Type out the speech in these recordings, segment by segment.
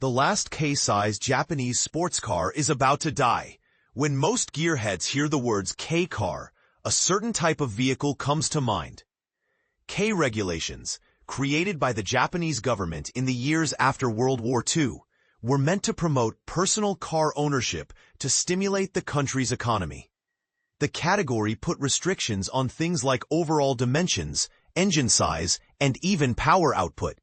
The last Kei-sized Japanese sports car is about to die. When most gearheads hear the words Kei car, a certain type of vehicle comes to mind. Kei regulations, created by the Japanese government in the years after World War II, were meant to promote personal car ownership to stimulate the country's economy. The category put restrictions on things like overall dimensions, engine size, and even power output.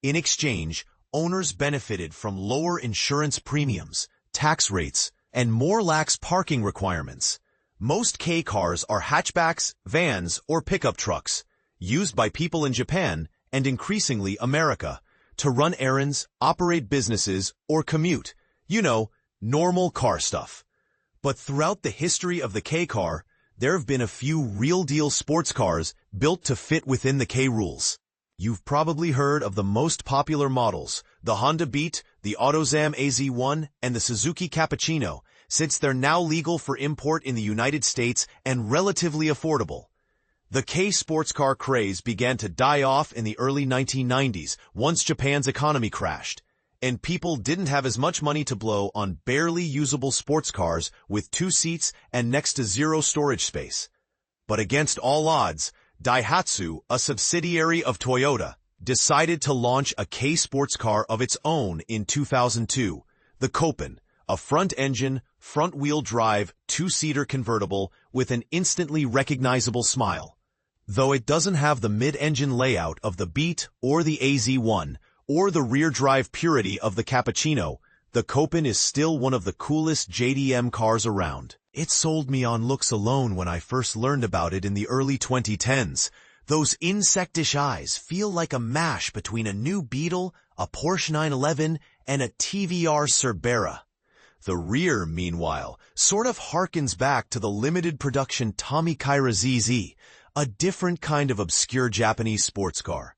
In exchange, owners benefited from lower insurance premiums, tax rates, and more lax parking requirements. Most Kei cars are hatchbacks, vans, or pickup trucks, used by people in Japan and increasingly America, to run errands, operate businesses, or commute. You know, normal car stuff. But throughout the history of the Kei car, there have been a few real-deal sports cars built to fit within the Kei rules. You've probably heard of the most popular models, the Honda Beat, the AutoZam AZ1, and the Suzuki Cappuccino, since they're now legal for import in the United States and relatively affordable. The Kei sports car craze began to die off in the early 1990s once Japan's economy crashed, and people didn't have as much money to blow on barely usable sports cars with 2 seats and next to zero storage space. But against all odds, Daihatsu, a subsidiary of Toyota, decided to launch a Kei sports car of its own in 2002, the Copen, a front-engine, front-wheel drive, 2-seater convertible with an instantly recognizable smile. Though it doesn't have the mid-engine layout of the Beat or the AZ1, or the rear-drive purity of the Cappuccino, the Copen is still one of the coolest JDM cars around. It sold me on looks alone when I first learned about it in the early 2010s. Those insectish eyes feel like a mash between a new Beetle, a Porsche 911, and a TVR Cerbera. The rear, meanwhile, sort of harkens back to the limited production Tommy Kaira ZZ, a different kind of obscure Japanese sports car.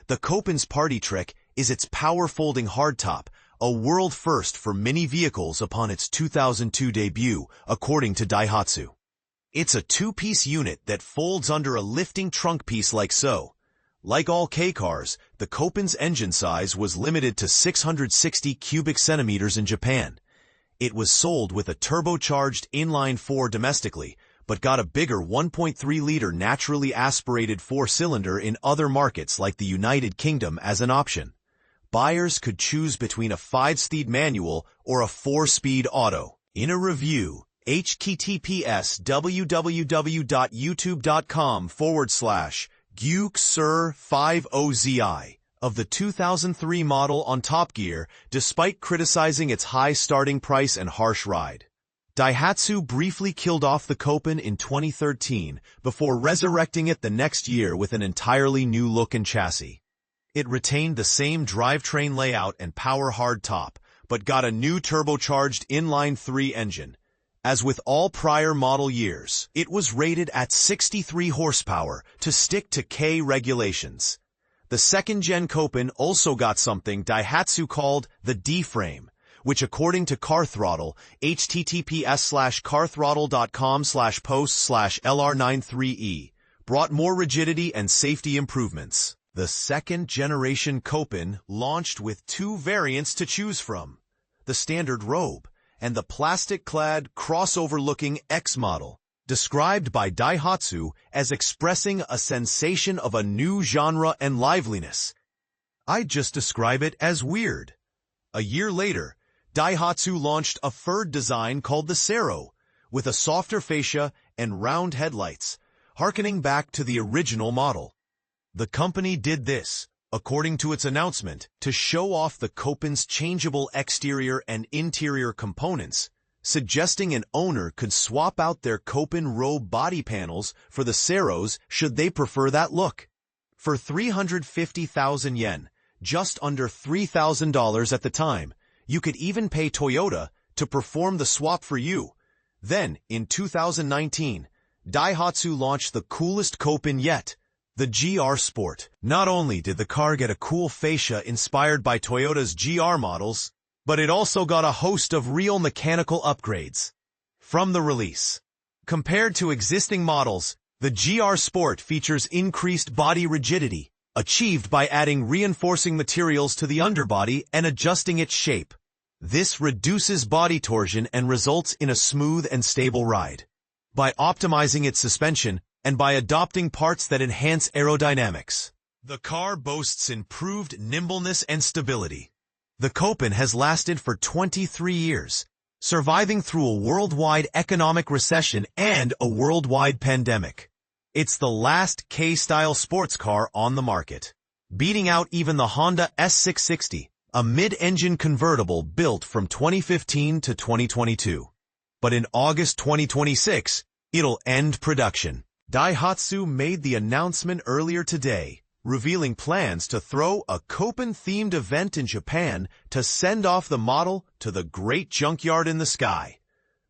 The Copen's party trick is its power-folding hardtop, a world first for mini vehicles upon its 2002 debut, according to Daihatsu. It's a 2-piece unit that folds under a lifting trunk piece like so. Like all Kei cars, the Copen's engine size was limited to 660 cubic centimeters in Japan. It was sold with a turbocharged inline-4 domestically, but got a bigger 1.3-liter naturally aspirated 4-cylinder in other markets like the United Kingdom as an option. Buyers could choose between a 5-speed manual or a 4-speed auto. In a review, https://gyuksir50zi of the 2003 model on Top Gear, despite criticizing its high starting price and harsh ride. Daihatsu briefly killed off the Copen in 2013 before resurrecting it the next year with an entirely new look and chassis. It retained the same drivetrain layout and power hardtop, but got a new turbocharged inline-3 engine. As with all prior model years, it was rated at 63 horsepower to stick to Kei regulations. The second-gen Copen also got something Daihatsu called the D-frame, which according to Car Throttle, https://carthrottle.com/post/LR93E, brought more rigidity and safety improvements. The second-generation Copen launched with 2 variants to choose from, the standard Robe and the plastic-clad, crossover-looking X model, described by Daihatsu as expressing a sensation of a new genre and liveliness. I'd just describe it as weird. A year later, Daihatsu launched a furred design called the Sero, with a softer fascia and round headlights, harkening back to the original model. The company did this, according to its announcement, to show off the Copen's changeable exterior and interior components, suggesting an owner could swap out their Copen Robe body panels for the Seros should they prefer that look. For 350,000 yen, just under $3,000 at the time, you could even pay Toyota to perform the swap for you. Then, in 2019, Daihatsu launched the coolest Copen yet, the GR Sport. Not only did the car get a cool fascia inspired by Toyota's GR models, but it also got a host of real mechanical upgrades. From the release, compared to existing models, the GR Sport features increased body rigidity, achieved by adding reinforcing materials to the underbody and adjusting its shape. This reduces body torsion and results in a smooth and stable ride. By optimizing its suspension and by adopting parts that enhance aerodynamics, the car boasts improved nimbleness and stability. The Copen has lasted for 23 years, surviving through a worldwide economic recession and a worldwide pandemic. It's the last Kei-style sports car on the market, beating out even the Honda S660, a mid-engine convertible built from 2015 to 2022. But in August 2026, it'll end production. Daihatsu made the announcement earlier today, revealing plans to throw a Copen-themed event in Japan to send off the model to the great junkyard in the sky.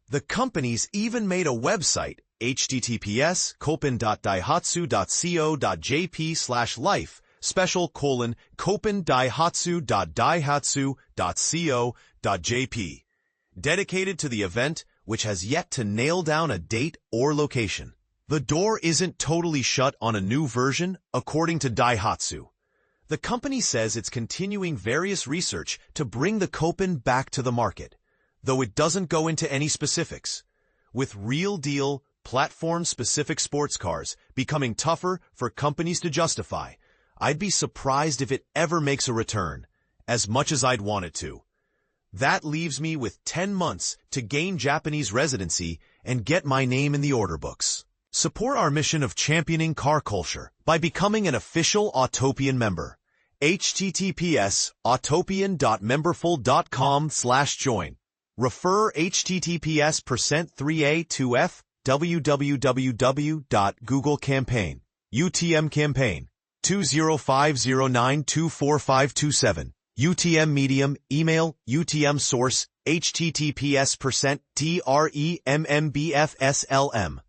The company's even made a website, https://copen.daihatsu.co.jp/life, /copen-daihatsu.daihatsu.co.jp, dedicated to the event, which has yet to nail down a date or location. The door isn't totally shut on a new version, according to Daihatsu. The company says it's continuing various research to bring the Copen back to the market, though it doesn't go into any specifics. With real-deal, platform-specific sports cars becoming tougher for companies to justify, I'd be surprised if it ever makes a return, as much as I'd want it to. That leaves me with 10 months to gain Japanese residency and get my name in the order books. Support our mission of championing car culture by becoming an official Autopian member. https://autopian.memberful.com/join. Refer https://3a2f www.google campaign. UTM campaign 20509245527. UTM medium email UTM source https://tremmbfslm